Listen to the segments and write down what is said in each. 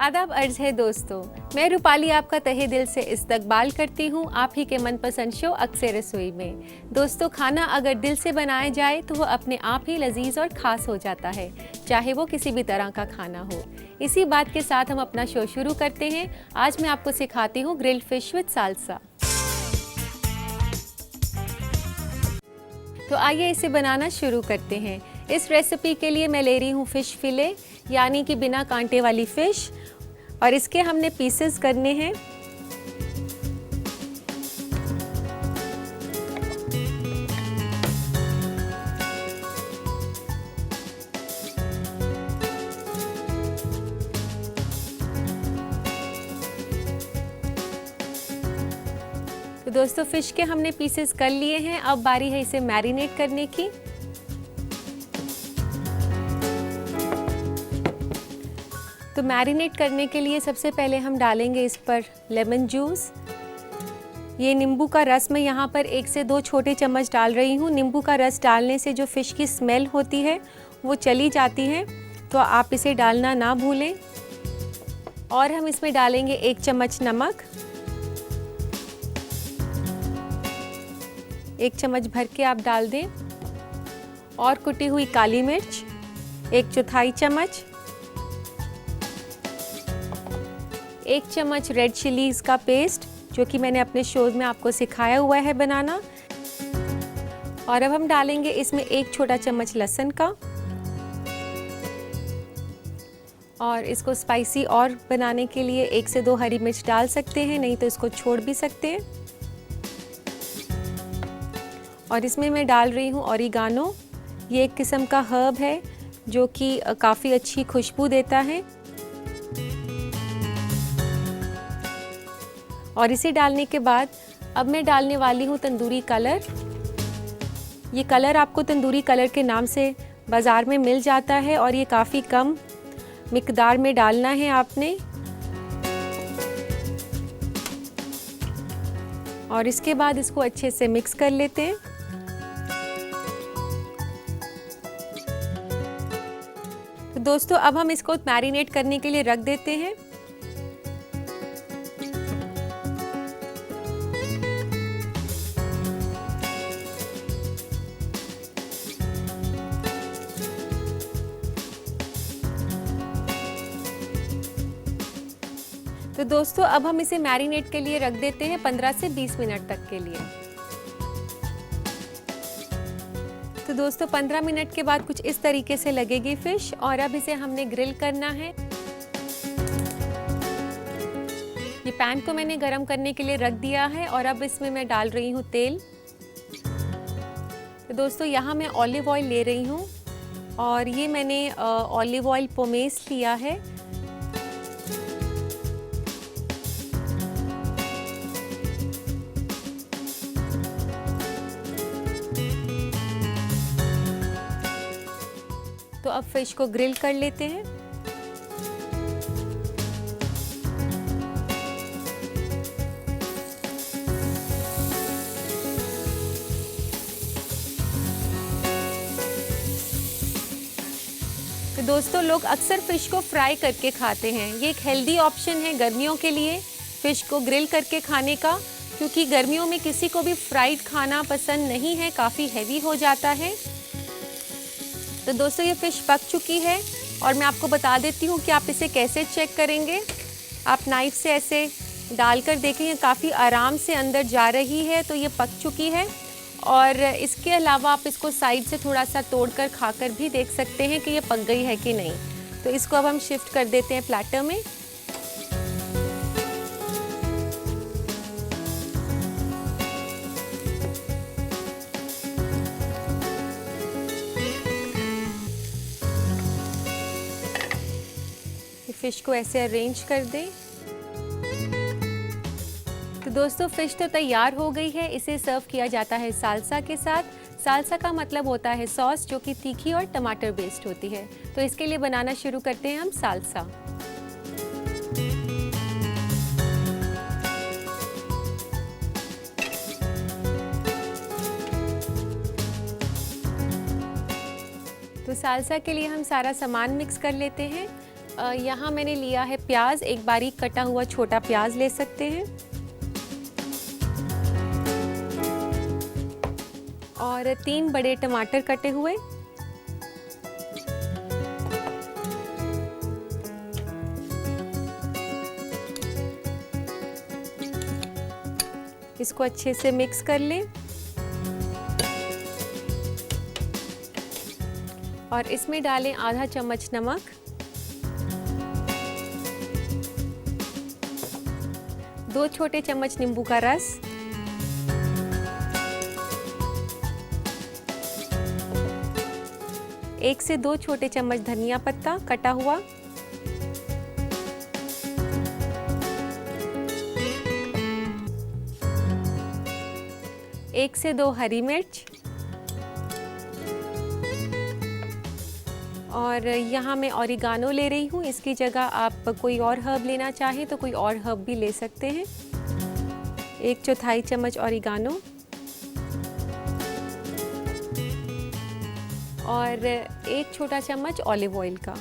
आदाब अर्ज है दोस्तों, मैं रूपाली आपका तहे दिल से इस्तकबाल करती हूँ आप ही के मनपसंद शो अक्सर रसोई में। दोस्तों, खाना अगर दिल से बनाया जाए तो वो अपने आप ही लजीज और ख़ास हो जाता है, चाहे वो किसी भी तरह का खाना हो। इसी बात के साथ हम अपना शो शुरू करते हैं। आज मैं आपको सिखाती हूँ ग्रिल्ड फिश विद सालसा। तो आइए इसे बनाना शुरू करते हैं। इस रेसिपी के लिए मैं ले रही हूँ फ़िश फिले, यानी कि बिना कांटे वाली फ़िश, और इसके हमने पीसेस करने हैं। तो दोस्तों, फ़िश के हमने पीसेस कर लिए हैं। अब बारी है इसे मैरिनेट करने की। तो मैरिनेट करने के लिए सबसे पहले हम डालेंगे इस पर लेमन जूस। ये नींबू का रस मैं यहाँ पर 1 से 2 छोटे चम्मच डाल रही हूँ। नींबू का रस डालने से जो फ़िश की स्मेल होती है वो चली जाती है, तो आप इसे डालना ना भूलें। और हम इसमें डालेंगे 1 चम्मच नमक, 1 चम्मच भर के आप डाल दें। और कुटी हुई काली मिर्च 1/4 चम्मच, 1 चम्मच रेड चिलीज़ का पेस्ट, जो कि मैंने अपने शोज़ में आपको सिखाया हुआ है बनाना। और अब हम डालेंगे इसमें 1 छोटा चम्मच लहसुन का। और इसको स्पाइसी और बनाने के लिए 1 से 2 हरी मिर्च डाल सकते हैं, नहीं तो इसको छोड़ भी सकते हैं। और इसमें मैं डाल रही हूँ ऑरिगानो। ये एक किस्म का हर्ब है जो कि काफ़ी अच्छी खुशबू देता है। और इसे डालने के बाद अब मैं डालने वाली हूँ तंदूरी कलर। ये कलर आपको तंदूरी कलर के नाम से बाज़ार में मिल जाता है, और ये काफ़ी कम मिकदार में डालना है आपने। और इसके बाद इसको अच्छे से मिक्स कर लेते हैं। तो दोस्तों, अब हम इसको मैरिनेट करने के लिए रख देते हैं। तो दोस्तों, अब हम इसे मैरिनेट के लिए रख देते हैं 15 से 20 मिनट तक के लिए। तो दोस्तों, 15 मिनट के बाद कुछ इस तरीके से लगेगी फ़िश, और अब इसे हमने ग्रिल करना है। ये पैन को मैंने गरम करने के लिए रख दिया है, और अब इसमें मैं डाल रही हूँ तेल। तो दोस्तों, यहाँ मैं ऑलिव ऑयल ले रही हूँ, और ये मैंने ऑलिव ऑयल पोमेस लिया है। तो अब फ़िश को ग्रिल कर लेते हैं। तो दोस्तों, लोग अक्सर फ़िश को फ्राई करके खाते हैं। ये एक हेल्दी ऑप्शन है गर्मियों के लिए फ़िश को ग्रिल करके खाने का, क्योंकि गर्मियों में किसी को भी फ्राइड खाना पसंद नहीं है, काफ़ी हैवी हो जाता है। तो दोस्तों, ये फ़िश पक चुकी है, और मैं आपको बता देती हूँ कि आप इसे कैसे चेक करेंगे। आप नाइफ़ से ऐसे डालकर देखें, ये काफ़ी आराम से अंदर जा रही है, तो ये पक चुकी है। और इसके अलावा आप इसको साइड से थोड़ा सा तोड़कर खाकर भी देख सकते हैं कि ये पक गई है कि नहीं। तो इसको अब हम शिफ्ट कर देते हैं प्लेटर में। फ़िश को ऐसे अरेंज कर दें। तो दोस्तों, फ़िश तो तैयार हो गई है। इसे सर्व किया जाता है सालसा के साथ। सालसा का मतलब होता है सॉस, जो कि तीखी और टमाटर बेस्ड होती है। तो इसके लिए बनाना शुरू करते हैं हम सालसा। तो सालसा के लिए हम सारा सामान मिक्स कर लेते हैं। यहाँ मैंने लिया है प्याज, एक बारीक कटा हुआ छोटा प्याज ले सकते हैं, और 3 बड़े टमाटर कटे हुए, इसको अच्छे से मिक्स कर लें और इसमें डालें आधा चम्मच नमक, 2 छोटे चम्मच नींबू का रस, 1 से 2 छोटे चम्मच धनिया पत्ता कटा हुआ, 1 से 2 हरी मिर्च, और यहाँ मैं ऑरिगानो ले रही हूँ। इसकी जगह आप कोई और हर्ब लेना चाहें तो कोई और हर्ब भी ले सकते हैं। 1/4 चम्मच ऑरिगानो और 1 छोटा चम्मच ऑलिव ऑयल का।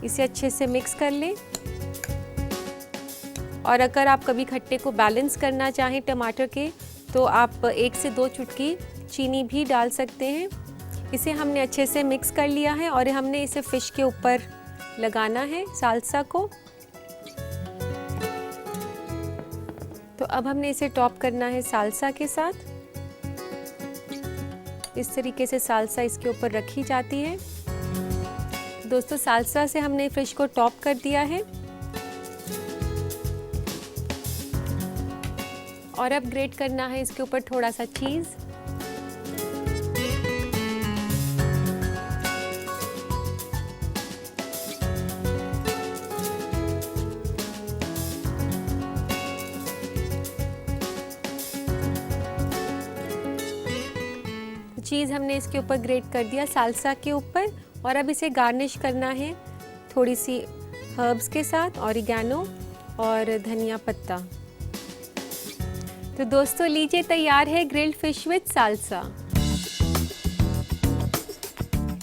इसे अच्छे से मिक्स कर लें। और अगर आप कभी खट्टे को बैलेंस करना चाहें टमाटर के, तो आप 1 से 2 चुटकी चीनी भी डाल सकते हैं। इसे हमने अच्छे से मिक्स कर लिया है और हमने इसे फिश के ऊपर लगाना है साल्सा को। तो अब हमने इसे टॉप करना है साल्सा के साथ। इस तरीके से साल्सा इसके ऊपर रखी जाती है। दोस्तों, साल्सा से हमने फिश को टॉप कर दिया है और अब ग्रेट करना है इसके ऊपर थोड़ा सा चीज़। चीज़ हमने इसके ऊपर ग्रेट कर दिया साल्सा के ऊपर, और अब इसे गार्निश करना है थोड़ी सी हर्ब्स के साथ, ऑरिगैनो और धनिया पत्ता। तो दोस्तों, लीजिए तैयार है ग्रिल्ड फिश विद साल्सा।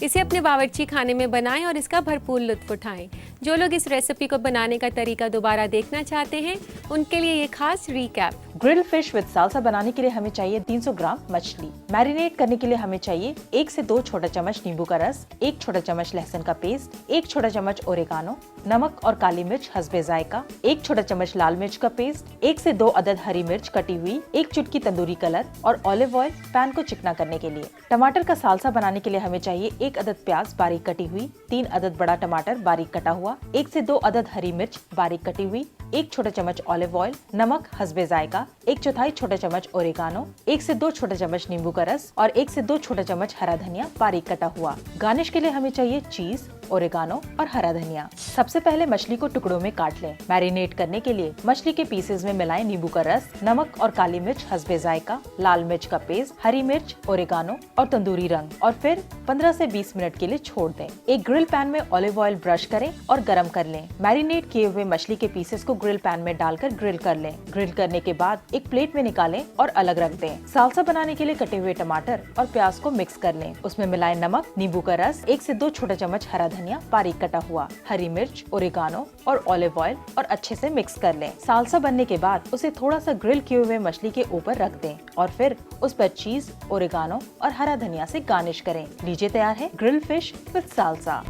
इसे अपने बावर्ची खाने में बनाएं और इसका भरपूर लुत्फ उठाएं। जो लोग इस रेसिपी को बनाने का तरीका दोबारा देखना चाहते हैं, उनके लिए ये खास recap. Grilled fish with salsa बनाने के लिए हमें चाहिए 300 ग्राम मछली। मैरिनेट करने के लिए हमें चाहिए 1 से 2 छोटा चम्मच नींबू का रस, 1 छोटा चम्मच लहसुन का पेस्ट, 1 छोटा चम्मच ओरिगानो, नमक और काली मिर्च हस्बे जायका, 1 छोटा चम्मच लाल मिर्च का पेस्ट, 1 से 2 अदद हरी मिर्च कटी हुई, 1 चुटकी तंदूरी कलर और ऑलिव ऑयल पैन को चिकना करने के लिए। टमाटर का साल्सा बनाने के लिए हमें चाहिए 1 अदद प्याज बारीक कटी हुई, 3 अदद बड़ा टमाटर बारीक कटा हुआ, 1 से 2 अदद हरी मिर्च बारीक कटी हुई, 1 छोटा चम्मच ऑलिव ऑयल, नमक हस्बे जायका, 1/4 छोटा चम्मच ओरिगानो, 1 से 2 छोटा चम्मच नींबू का रस और 1 से 2 छोटा चम्मच हरा धनिया बारीक कटा हुआ। गार्निश के लिए हमें चाहिए चीज, ओरिगानो और हरा धनिया। सबसे पहले मछली को टुकड़ों में काट लें। मैरिनेट करने के लिए मछली के पीसेस में मिलाएं नींबू का रस, नमक और काली मिर्च हस्बे जायका, लाल मिर्च का पेस्ट, हरी मिर्च, ओरिगानो और तंदूरी रंग, और फिर 15 से 20 मिनट के लिए छोड़ दें। एक ग्रिल पैन में ऑलिव ऑयल ब्रश करें और गरम कर लें। मैरिनेट किए हुए मछली के पीसेस को ग्रिल पैन में डालकर ग्रिल कर लें। ग्रिल करने के बाद एक प्लेट में निकालें और अलग रख दें। साल्सा बनाने के लिए कटे हुए टमाटर और प्याज को मिक्स कर लें। उसमें मिलाएं नमक, नींबू का रस, 1 से 2 छोटा चम्मच हरा धनिया बारीक कटा हुआ, हरी मिर्च, ओरिगानो और ऑलिव ऑयल, और अच्छे से मिक्स कर लें। साल्सा बनने के बाद उसे थोड़ा सा ग्रिल किए हुए मछली के ऊपर रख दें और फिर उस पर चीज, ओरिगानो और हरा धनिया से गार्निश करें। लीजिए तैयार है ग्रिल्ड फिश विद साल्सा।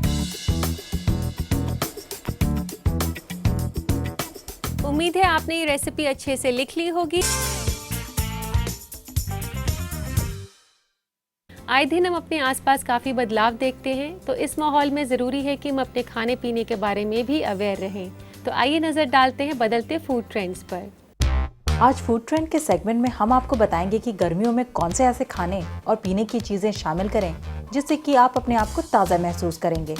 उम्मीद है आपने ये रेसिपी अच्छे से लिख ली होगी। आए दिन हम अपने आसपास काफ़ी बदलाव देखते हैं, तो इस माहौल में ज़रूरी है कि हम अपने खाने पीने के बारे में भी अवेयर रहें। तो आइए नज़र डालते हैं बदलते फूड ट्रेंड्स पर। आज फूड ट्रेंड के सेगमेंट में हम आपको बताएंगे कि गर्मियों में कौन से ऐसे खाने और पीने की चीज़ें शामिल करें जिससे कि आप अपने आप को ताज़ा महसूस करेंगे।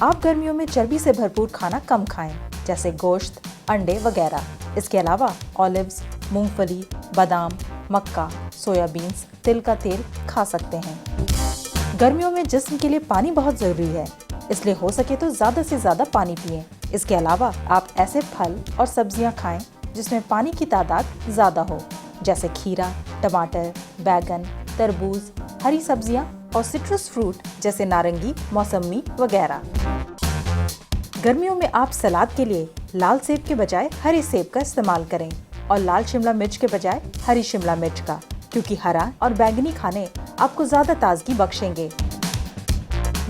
आप गर्मियों में चर्बी से भरपूर खाना कम खाएं, जैसे गोश्त, अंडे वगैरह। इसके अलावा ऑलिव्स, मूंगफली, बादाम, मक्का, सोयाबीन्स, तिल का तेल खा सकते हैं। गर्मियों में जिस्म के लिए पानी बहुत जरूरी है, इसलिए हो सके तो ज्यादा से ज्यादा पानी पिएं। इसके अलावा आप ऐसे फल और सब्जियां खाएं जिसमें पानी की तादाद ज्यादा हो, जैसे खीरा, टमाटर, बैगन, तरबूज, हरी सब्जियां और सिट्रस फ्रूट जैसे नारंगी, मौसमी वगैरह। गर्मियों में आप सलाद के लिए लाल सेब के बजाय हरे सेब का इस्तेमाल करें और लाल शिमला मिर्च के बजाय हरी शिमला मिर्च का, क्योंकि हरा और बैंगनी खाने आपको ज्यादा ताजगी बख्शेंगे।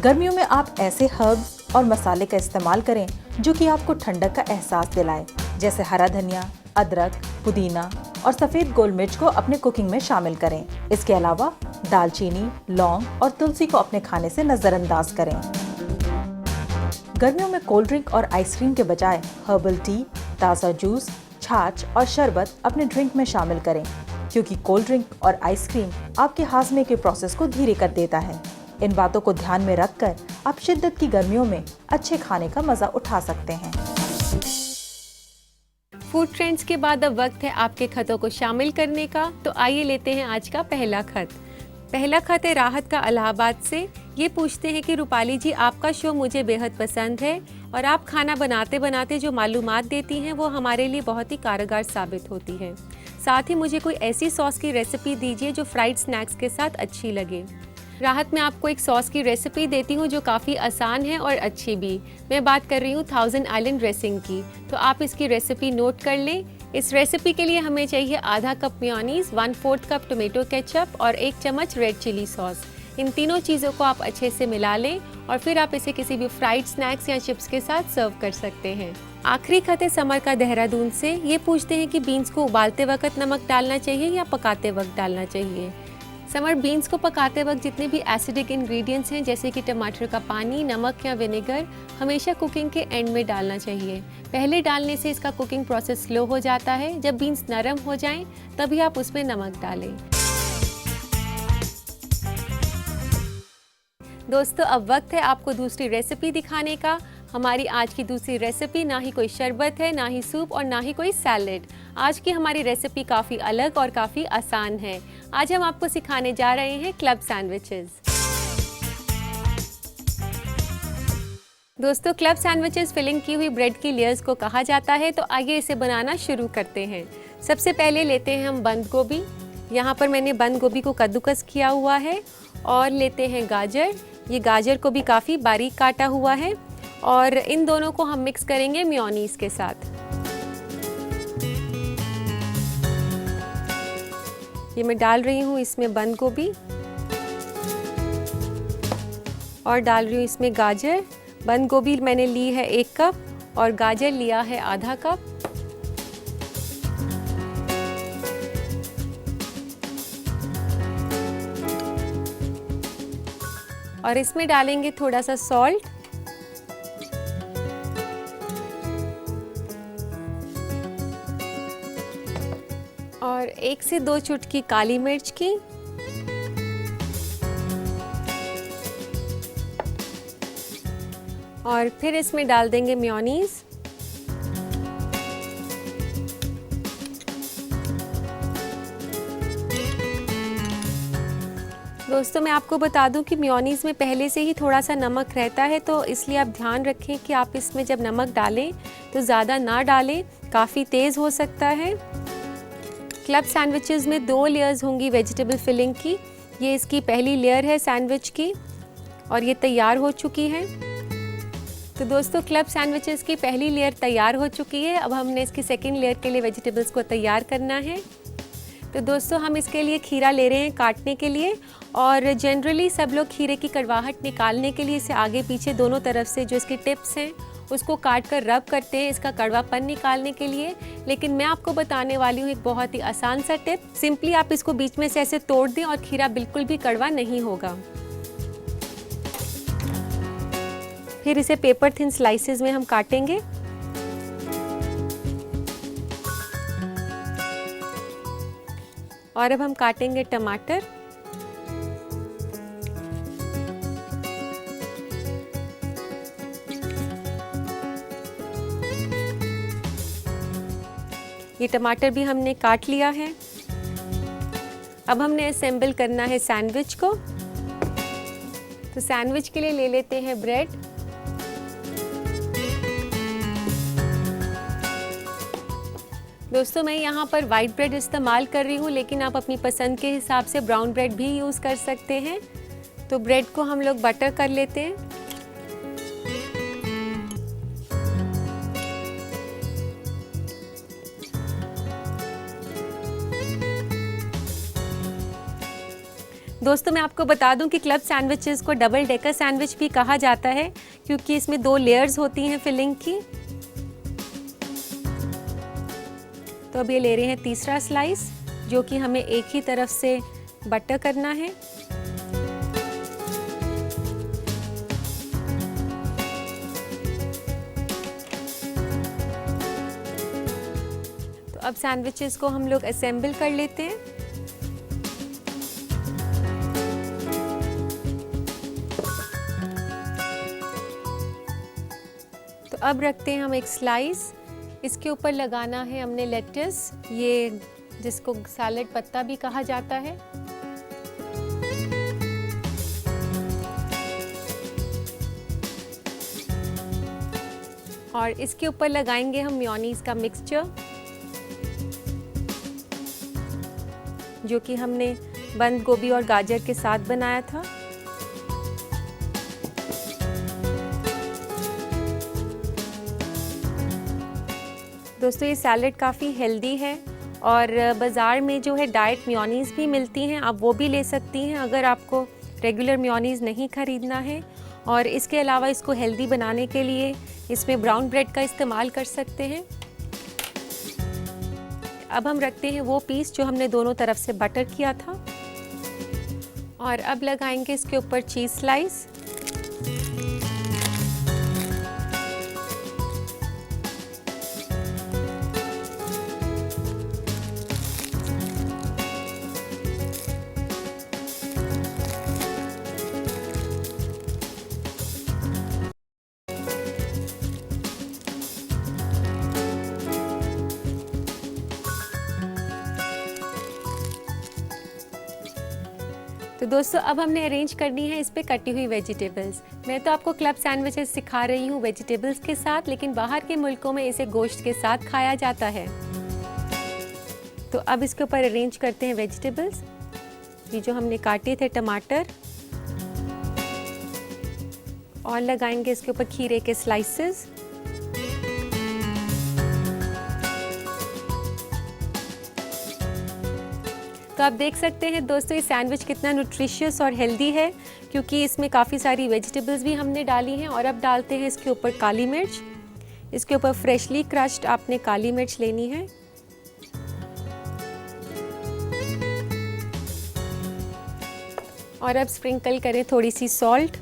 गर्मियों में आप ऐसे हर्ब्स और मसाले का इस्तेमाल करें जो कि आपको ठंडक का एहसास दिलाए, जैसे हरा धनिया, अदरक, पुदीना और सफेद गोल मिर्च को अपने कुकिंग में शामिल करें। इसके अलावा दालचीनी, लौंग और तुलसी को अपने खाने से नजरअंदाज करें। गर्मियों में कोल्ड ड्रिंक और आइसक्रीम के बजाय हर्बल टी, ताज़ा जूस, छाछ और शरबत अपने ड्रिंक में शामिल करें, क्योंकि कोल्ड ड्रिंक और आइसक्रीम आपके हाजमे के प्रोसेस को धीरे कर देता है। इन बातों को ध्यान में रखकर आप शिद्दत की गर्मियों में अच्छे खाने का मजा उठा सकते हैं। फूड ट्रेंड्स के बाद अब वक्त है आपके खतों को शामिल करने का। तो आइए लेते हैं आज का पहला खत। पहला खत है राहत का इलाहाबाद से। ये पूछते हैं कि रूपाली जी, आपका शो मुझे बेहद पसंद है और आप खाना बनाते बनाते जो मालूमात देती हैं वो हमारे लिए बहुत ही कारगर साबित होती है। साथ ही मुझे कोई ऐसी सॉस की रेसिपी दीजिए जो फ्राइड स्नैक्स के साथ अच्छी लगे। राहत, मैं आपको एक सॉस की रेसिपी देती हूँ जो काफ़ी आसान है और अच्छी भी। मैं बात कर रही हूँ थाउजेंड आइलैंड ड्रेसिंग की। तो आप इसकी रेसिपी नोट कर लें। इस रेसिपी के लिए हमें चाहिए आधा cup mayonnaise, 1/4 cup tomato ketchup और 1 चम्मच रेड चिली सॉस। इन तीनों चीज़ों को आप अच्छे से मिला लें और फिर आप इसे किसी भी फ्राइड स्नैक्स या चिप्स के साथ सर्व कर सकते हैं। आखिरी खत है समर का देहरादून से। ये पूछते हैं कि बीन्स को उबालते वक्त नमक डालना चाहिए या पकाते वक्त डालना चाहिए। समर, बीन्स को पकाते वक्त जितने भी एसिडिक इंग्रेडिएंट्स हैं जैसे कि टमाटर का पानी, नमक या विनेगर, हमेशा कुकिंग के एंड में डालना चाहिए। पहले डालने से इसका कुकिंग प्रोसेस स्लो हो जाता है। जब बीन्स नरम हो जाएं तभी आप उसमें नमक डालें। दोस्तों, अब वक्त है आपको दूसरी रेसिपी दिखाने का। हमारी आज की दूसरी रेसिपी ना ही कोई शरबत है, ना ही सूप और ना ही कोई सैलेड। आज की हमारी रेसिपी काफ़ी अलग और काफ़ी आसान है। आज हम आपको सिखाने जा रहे हैं क्लब सैंडविचेस। दोस्तों, क्लब सैंडविचेस फिलिंग की हुई ब्रेड की लेयर्स को कहा जाता है। तो आइए इसे बनाना शुरू करते हैं। सबसे पहले लेते हैं हम बंद गोभी। यहाँ पर मैंने बंद गोभी को कद्दूकस किया हुआ है। और लेते हैं गाजर। ये गाजर को भी काफ़ी बारीक काटा हुआ है और इन दोनों को हम मिक्स करेंगे मेयोनीज के साथ। ये मैं डाल रही हूँ इसमें बंद गोभी और डाल रही हूँ इसमें गाजर। बंद गोभी मैंने ली है 1 कप और गाजर लिया है आधा कप। और इसमें डालेंगे थोड़ा सा सॉल्ट और 1 से 2 चुटकी काली मिर्च की और फिर इसमें डाल देंगे मेयोनीज। दोस्तों, मैं आपको बता दूं कि मेयोनीज में पहले से ही थोड़ा सा नमक रहता है, तो इसलिए आप ध्यान रखें कि आप इसमें जब नमक डालें तो ज़्यादा ना डालें, काफ़ी तेज़ हो सकता है। क्लब सैंडविचेस में 2 लेयर्स होंगी वेजिटेबल फिलिंग की। ये इसकी पहली लेयर है सैंडविच की और ये तैयार हो चुकी है। तो दोस्तों, क्लब सैंडविचेस की पहली लेयर तैयार हो चुकी है। अब हमने इसकी सेकेंड लेयर के लिए वेजिटेबल्स को तैयार करना है। तो दोस्तों, हम इसके लिए खीरा ले रहे हैं काटने के लिए और जनरली सब लोग खीरे की कड़वाहट निकालने के लिए इसे आगे पीछे दोनों तरफ से जो इसके टिप्स हैं उसको काट कर रब करते हैं इसका कड़वापन निकालने के लिए। लेकिन मैं आपको बताने वाली हूँ एक बहुत ही आसान सा टिप। सिंपली आप इसको बीच में से ऐसे तोड़ दें और खीरा बिल्कुल भी कड़वा नहीं होगा। फिर इसे पेपर थिन स्लाइसेस में हम काटेंगे। और अब हम काटेंगे टमाटर। ये टमाटर भी हमने काट लिया है। अब हमने असेंबल करना है सैंडविच को। तो सैंडविच के लिए ले लेते हैं ब्रेड। दोस्तों, मैं यहाँ पर वाइट ब्रेड इस्तेमाल कर रही हूँ, लेकिन आप अपनी पसंद के हिसाब से ब्राउन ब्रेड भी यूज़ कर सकते हैं। तो ब्रेड को हम लोग बटर कर लेते हैं। दोस्तों मैं आपको बता दूं कि क्लब सैंडविचेस को डबल डेकर सैंडविच भी कहा जाता है क्योंकि इसमें 2 लेयर्स होती हैं फिलिंग की। तो अब ये ले रहे हैं तीसरा स्लाइस, जो कि हमें एक ही तरफ से बटर करना है। तो अब सैंडविचेस को हम लोग असेंबल कर लेते हैं। तो अब रखते हैं हम एक स्लाइस, इसके ऊपर लगाना है हमने लेट्स, ये जिसको सैलेड पत्ता भी कहा जाता है। और इसके ऊपर लगाएंगे हम मेयोनीज का मिक्सचर, जो कि हमने बंद गोभी और गाजर के साथ बनाया था। दोस्तों ये सैलेड काफ़ी हेल्दी है और बाज़ार में जो है डाइट मेयोनीज़ भी मिलती हैं, आप वो भी ले सकती हैं अगर आपको रेगुलर मेयोनीज़ नहीं ख़रीदना है। और इसके अलावा इसको हेल्दी बनाने के लिए इसमें ब्राउन ब्रेड का इस्तेमाल कर सकते हैं। अब हम रखते हैं वो पीस जो हमने दोनों तरफ से बटर किया था और अब लगाएंगे इसके ऊपर चीज़ स्लाइस। तो दोस्तों अब हमने अरेंज करनी है इस पे कटी हुई वेजिटेबल्स। मैं तो आपको क्लब सैंडविचेस सिखा रही हूँ वेजिटेबल्स के साथ, लेकिन बाहर के मुल्कों में इसे गोश्त के साथ खाया जाता है। तो अब इसके ऊपर अरेंज करते हैं वेजिटेबल्स। ये जो हमने काटे थे टमाटर, और लगाएंगे इसके ऊपर खीरे के स्लाइसेस। तो आप देख सकते हैं दोस्तों ये सैंडविच कितना न्यूट्रिशियस और हेल्दी है, क्योंकि इसमें काफ़ी सारी वेजिटेबल्स भी हमने डाली हैं। और अब डालते हैं इसके ऊपर काली मिर्च। इसके ऊपर फ्रेशली क्रश्ड आपने काली मिर्च लेनी है। और अब स्प्रिंकल करें थोड़ी सी सॉल्ट।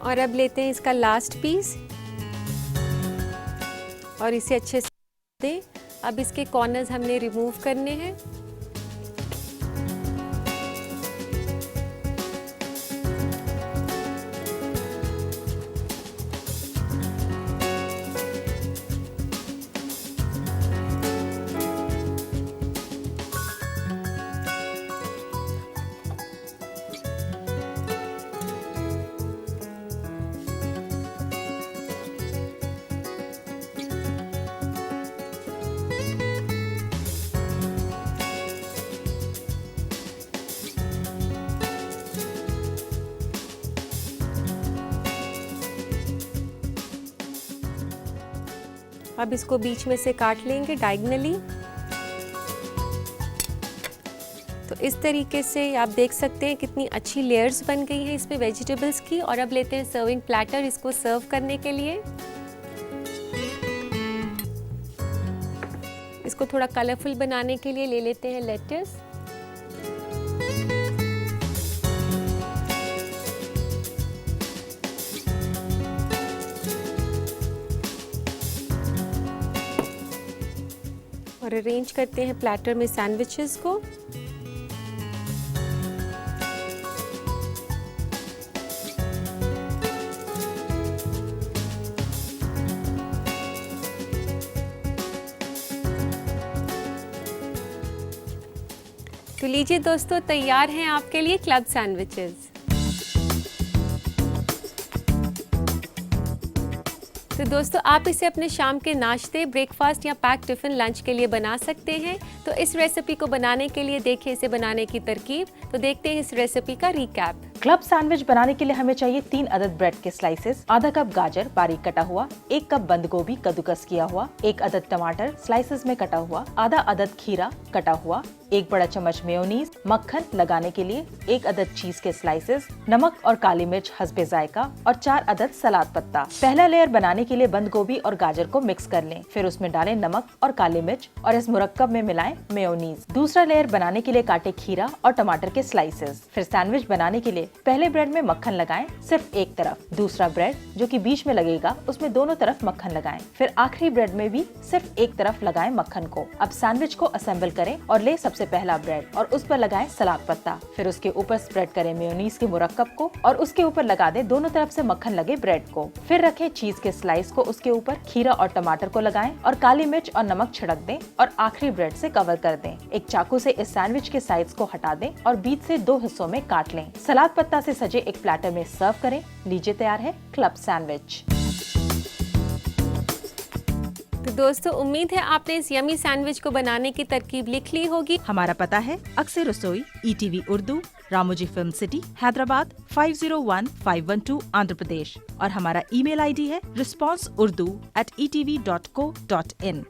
और अब लेते हैं इसका लास्ट पीस और इसे अच्छे से दें। अब इसके कॉर्नर्स हमने रिमूव करने हैं। अब इसको बीच में से काट लेंगे डायगनली। तो इस तरीके से आप देख सकते हैं कितनी अच्छी लेयर्स बन गई हैं इसमें वेजिटेबल्स की। और अब लेते हैं सर्विंग प्लेटर इसको सर्व करने के लिए। इसको थोड़ा कलरफुल बनाने के लिए ले लेते हैं लेट्स। और अरेंज करते हैं प्लेटर में सैंडविचेस को। तो लीजिए दोस्तों, तैयार हैं आपके लिए क्लब सैंडविचेस। तो तो दोस्तों आप इसे अपने शाम के नाश्ते, ब्रेकफास्ट या पैक टिफिन लंच के लिए बना सकते हैं। तो इस रेसिपी को बनाने के लिए देखिए इसे बनाने की तरकीब। तो देखते हैं इस रेसिपी का रिकैप। क्लब सैंडविच बनाने के लिए हमें चाहिए 3 अदद ब्रेड के स्लाइसेस, आधा कप गाजर बारीक कटा हुआ, 1 कप बंद गोभी कद्दूकस किया हुआ, 1 अदद टमाटर स्लाइसेस में कटा हुआ, आधा अदद खीरा कटा हुआ, 1 बड़ा चम्मच मेयोनीज, मक्खन लगाने के लिए, 1 अदद चीज के स्लाइसेस, नमक और काली मिर्च हस्बे जायका और 4 अदद सलाद पत्ता। पहला लेयर बनाने के लिए बंद गोभी और गाजर को मिक्स कर लें, फिर उसमें डालें नमक और काली मिर्च और इस मुरक्कब में मिलाएं मेयोनीज। दूसरा लेयर बनाने के लिए काटे खीरा और टमाटर के स्लाइसेस। फिर सैंडविच बनाने के लिए पहले ब्रेड में मक्खन लगाएं, सिर्फ एक तरफ। दूसरा ब्रेड जो कि बीच में लगेगा उसमें दोनों तरफ मक्खन लगाएं। फिर आखिरी ब्रेड में भी सिर्फ एक तरफ लगाएं मक्खन को। अब सैंडविच को असेंबल करें और ले सबसे पहला ब्रेड और उस पर लगाएं सलाद पत्ता। फिर उसके ऊपर स्प्रेड करें मेयोनीज के मुरक्कब को और उसके ऊपर लगा दें दोनों तरफ से मक्खन लगे ब्रेड को। फिर रखें चीज के स्लाइस को उसके ऊपर, खीरा और टमाटर को लगाएं और काली मिर्च और नमक छिड़क दें और आखिरी ब्रेड से कवर कर दें। एक चाकू से इस सैंडविच के साइड्स को हटा दें और बीच से 2 हिस्सों में काट लें। सलाद पत्ता से सजे एक प्लेटर में सर्व करें। लीजिए तैयार है क्लब सैंडविच। तो दोस्तों उम्मीद है आपने इस यमी सैंडविच को बनाने की तरकीब लिख ली होगी। हमारा पता है अक्सर रसोई, ETV Urdu, Ramoji film city, Hyderabad 501512, Andhra Pradesh. और हमारा email ID है responseurdu@etv.co.in।